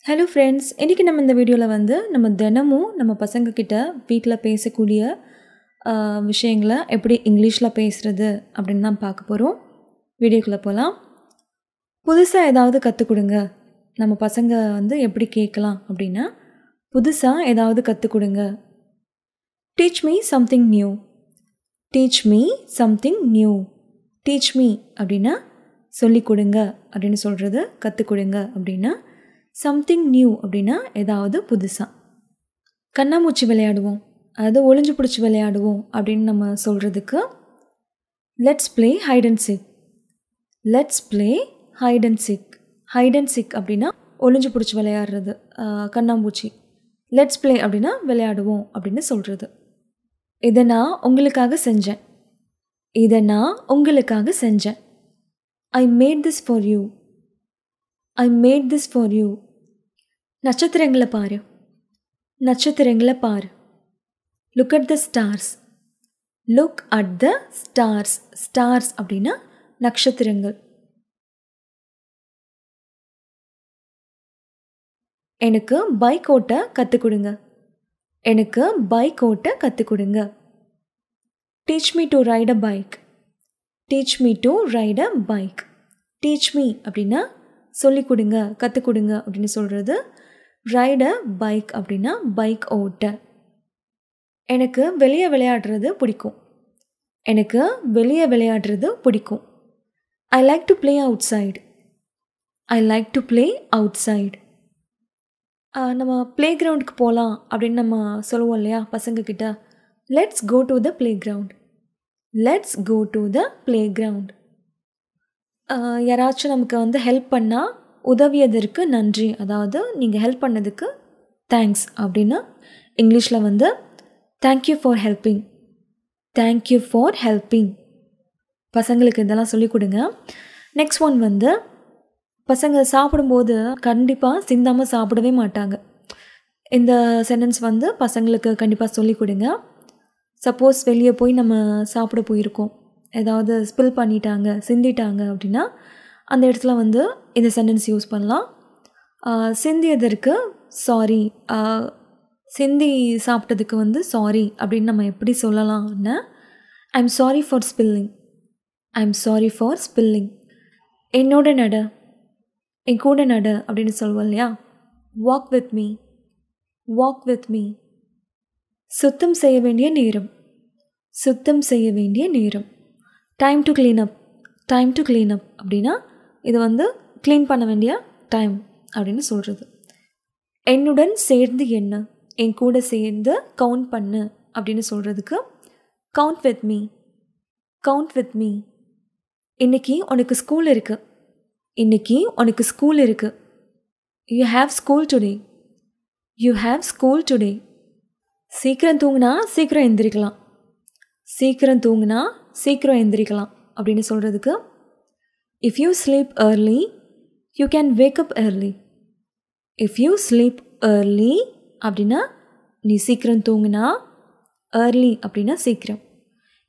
Hello friends, இன்றைக்கி நம்ம இந்த வீடியோவில் நம்ம தினமும் நம்ம பசங்கக்கிட்ட வீட்டில் பேசக்கூடிய விஷயங்களை எப்படி இங்கிலீஷில் பேசுகிறது அப்படின்னு தான் பார்க்க போகிறோம். வீடியோக்குள்ளே போகலாம். புதுசாக ஏதாவது கற்றுக் கொடுங்க. நம்ம பசங்க எப்படி கேட்கலாம் அப்படின்னா, புதுசாக ஏதாவது கற்றுக் கொடுங்க. Teach me something new. Teach me something new. Teach me அப்படின்னா சொல்லிக் கொடுங்க அப்படின்னு சொல்கிறது. கற்றுக் கொடுங்க அப்படின்னா சம்திங் நியூ அப்படின்னா ஏதாவது புதுசாக. கண்ணாமூச்சி விளையாடுவோம், அதாவது ஒளிஞ்சு பிடிச்சி விளையாடுவோம் அப்படின்னு நம்ம சொல்கிறதுக்கு let's play hide and seek. Let's play hide and seek. Hide and seek அப்படின்னா ஒளிஞ்சு பிடிச்சி விளையாடுறது, கண்ணாமூச்சி. லெட்ஸ் ப்ளே அப்படின்னா விளையாடுவோம் அப்படின்னு சொல்கிறது. இதை நான் உங்களுக்காக செஞ்சேன். இதை நான் உங்களுக்காக செஞ்சேன். I made this for you. I made this for you. நட்சத்திரங்களை பாரு. நட்சத்திரங்களை பாரு. Look at the stars. Look at the stars. Stars அப்படின்னா நட்சத்திரங்கள். எனக்கு பைக் ஓட்ட கற்றுக் கொடுங்க. எனக்கு பைக் ஓட்ட கற்றுக் கொடுங்க. Teach me to ride a bike. Teach me to ride a bike. Teach me அப்படின்னா சொல்லிக் கொடுங்க, கற்றுக் கொடுங்க அப்படின்னு சொல்கிறது. ரைட் அ பைக் அப்படின்னா பைக் ஓட்ட. எனக்கு வெளியே விளையாடுறது பிடிக்கும். எனக்கு வெளியே விளையாடுறது பிடிக்கும். I like to play outside. I like to play outside. நம்ம ப்ளே கிரவுண்டுக்கு போகலாம் அப்படின்னு நம்ம சொல்லுவோம் இல்லையா பசங்கக்கிட்ட. Let's go to the playground. Let's go to the play ground. யாராச்சும் நமக்கு ஹெல்ப் பண்ணால் உதவியதற்கு நன்றி, அதாவது நீங்கள் ஹெல்ப் பண்ணதுக்கு தேங்க்ஸ் அப்படின்னா இங்கிலீஷில் thank you for helping. Thank you for helping. பசங்களுக்கு இதெல்லாம் சொல்லிக் கொடுங்க. நெக்ஸ்ட் ஒன் பசங்க சாப்பிடும்போது கண்டிப்பாக சிந்தாமல் சாப்பிடவே மாட்டாங்க. இந்த சென்டென்ஸ் பசங்களுக்கு கண்டிப்பாக சொல்லிக் கொடுங்க. சப்போஸ் வெளியே போய் நம்ம சாப்பிட போயிருக்கோம், ஏதாவது ஸ்பில் பண்ணிட்டாங்க, சிந்திட்டாங்க அப்படின்னா அந்த இடத்துல இந்த சென்டென்ஸ் யூஸ் பண்ணலாம். சிந்தியதற்கு சாரி. சிந்தி சாப்பிட்டதுக்கு சாரி அப்படின்னு நம்ம எப்படி சொல்லலாம்னா, I am sorry for spilling. I am sorry for spilling. என்னோட நட, என் கூட நட அப்படின்னு சொல்லுவோம் இல்லையா. Walk with me. Walk with me. சுத்தம் செய்ய வேண்டிய நேரம். சுத்தம் செய்ய வேண்டிய நேரம். Time to clean up. Time to clean அப் அப்படின்னா இது க்ளீன் பண்ண வேண்டிய டைம் அப்படின்னு சொல்கிறது. என்னுடன் சேர்ந்து என்ன, என் கூட சேர்ந்து கவுண்ட் பண்ணு அப்படின்னு சொல்கிறதுக்கு count with me. Count with me. இன்றைக்கி உனக்கு ஸ்கூல் இருக்குது. இன்றைக்கி உனக்கு ஸ்கூல் இருக்குது. You have school today. You have school today. சீக்கிரம் தூங்கினா சீக்கிரம் எந்திரிக்கலாம். சீக்கிரம் தூங்கினா சீக்கிரம் எந்திரிக்கலாம் அப்படின்னு சொல்கிறதுக்கு if you sleep early you can wake up early. If you sleep early அப்படின்னா நீ சீக்கிரம் தூங்கினா, ஏர்லி அப்படின்னா சீக்கிரம்.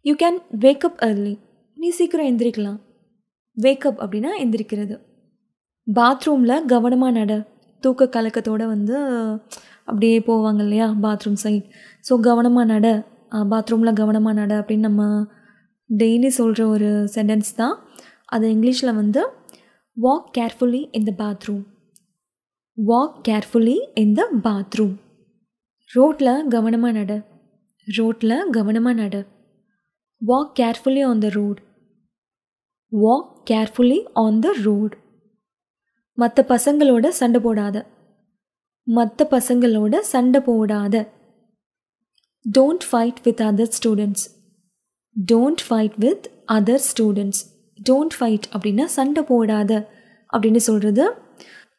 You can wake up early, நீ சீக்கிரம் எந்திரிக்கலாம். வேக்கப் அப்படின்னா எந்திரிக்கிறது. பாத்ரூமில் கவனமாக நட. தூக்க கலக்கத்தோடு அப்படியே போவாங்க இல்லையா பாத்ரூம் சைட். ஸோ கவனமாக நட, பாத்ரூமில் கவனமாக நட அப்படின்னு நம்ம டெய்லி சொல்கிற ஒரு சென்டென்ஸ் தான். அது இங்கிலீஷில் வாக் கேர்ஃபுல்லி இன் த பாத்ரூம். வாக் கேர்ஃபுல்லி இன் த பாத்ரூம். ரோட்டில் கவனமாக நட. ரோட்டில் கவனமாக நட. Walk carefully on the road. Walk carefully on the road. மற்ற பசங்களோட சண்டை போடாத. மற்ற பசங்களோட சண்டை போடாத. Don't fight with other students. Don't fight with other students. Don't fight அப்படின்னா சண்டை போடாத அப்படின்னு சொல்கிறது.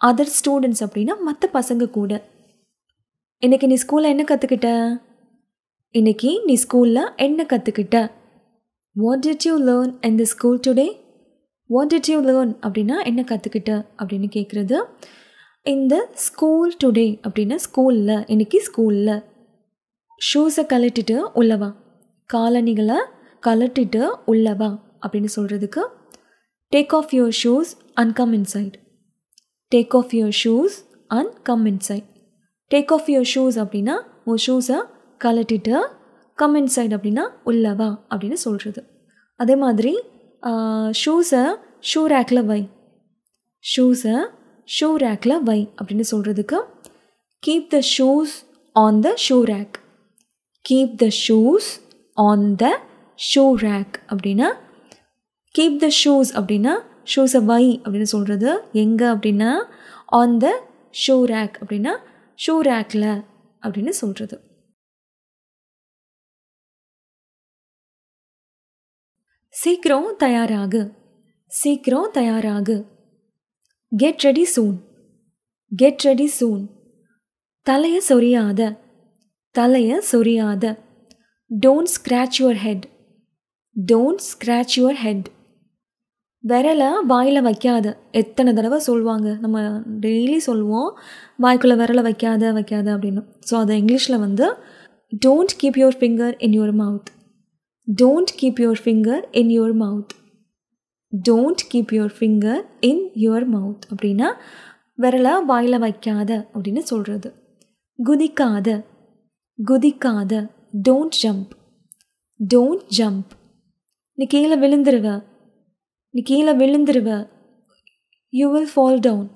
அதர் ஸ்டூடெண்ட்ஸ் அப்படின்னா மற்ற பசங்க கூட. இன்றைக்கி நீ ஸ்கூலில் என்ன கற்றுக்கிட்ட? இன்றைக்கி நீ ஸ்கூலில் என்ன கற்றுக்கிட்ட? What did you learn in the school today? What did you learn அப்படின்னா என்ன கற்றுக்கிட்ட அப்படின்னு கேட்குறது. இந்த ஸ்கூல் டுடே அப்படின்னா ஸ்கூலில், இன்றைக்கி ஸ்கூலில். ஷூஸை கழட்டிட்டு உள்ளவா. காலணிகளை கழட்டிட்டு உள்ளவா அப்படின்னு சொல்கிறதுக்கு take off your shoes and come inside. Take off your shoes and come inside. Take off your shoes அப்படின்னா உன் ஷூஸை கழட்டிட்டு, கம் இன்சைட் அப்படின்னா உள்ளவா அப்படின்னு சொல்கிறது. அதே மாதிரி ஷூஸை ஷூ ரேக்கில் வை, ஷூஸை ஷூ ரேக்கில் வை அப்படின்னு சொல்கிறதுக்கு keep the shoes on the shoe rack, keep the shoes on the shoe rack அப்படின்னா கீப் த ஷூஸ் அப்படின்னா ஷூஸை வை அப்படின்னு சொல்கிறது. எங்கே அப்படின்னா ஆன் த ஷூ ரேக் அப்படின்னா ஷூ ரேக்கில் அப்படின்னு சொல்கிறது. சீக்கிரம் தயாராகு, சீக்கிரம் தயாராகு. Get ready soon, get ready soon. தலையை சொரியாத, தலையை சொரியாத. Don't scratch your head, don't scratch your head. விரலை வாயில் வைக்காத. எத்தனை தடவை சொல்லுவாங்க, நம்ம டெய்லி சொல்லுவோம் வாய்க்குள்ளே விரலை வைக்காத வைக்காத அப்படின்னு. ஸோ அதை இங்கிலீஷில் வந்து don't keep your finger in your mouth, don't keep your finger in your mouth, don't keep your finger in your mouth அப்படின்னா விரலை வாயில் வைக்காத அப்படின்னு சொல்கிறது. குதிக்காத, குதிக்காத. Don't jump, don't jump. நீ கீழே விழுந்துருவ, நீ கீழே விழுந்துருவ. You will fall down,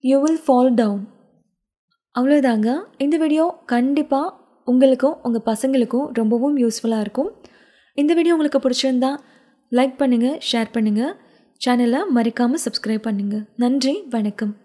you will fall down. அவ்வளோதாங்க. இந்த வீடியோ கண்டிப்பாக உங்களுக்கும் உங்கள் பசங்களுக்கும் ரொம்பவும் யூஸ்ஃபுல்லாக இருக்கும். இந்த வீடியோ உங்களுக்கு பிடிச்சிருந்தா லைக் பண்ணுங்கள், ஷேர் பண்ணுங்கள், சேனலை மறக்காமல் சப்ஸ்கிரைப் பண்ணுங்கள். நன்றி, வணக்கம்.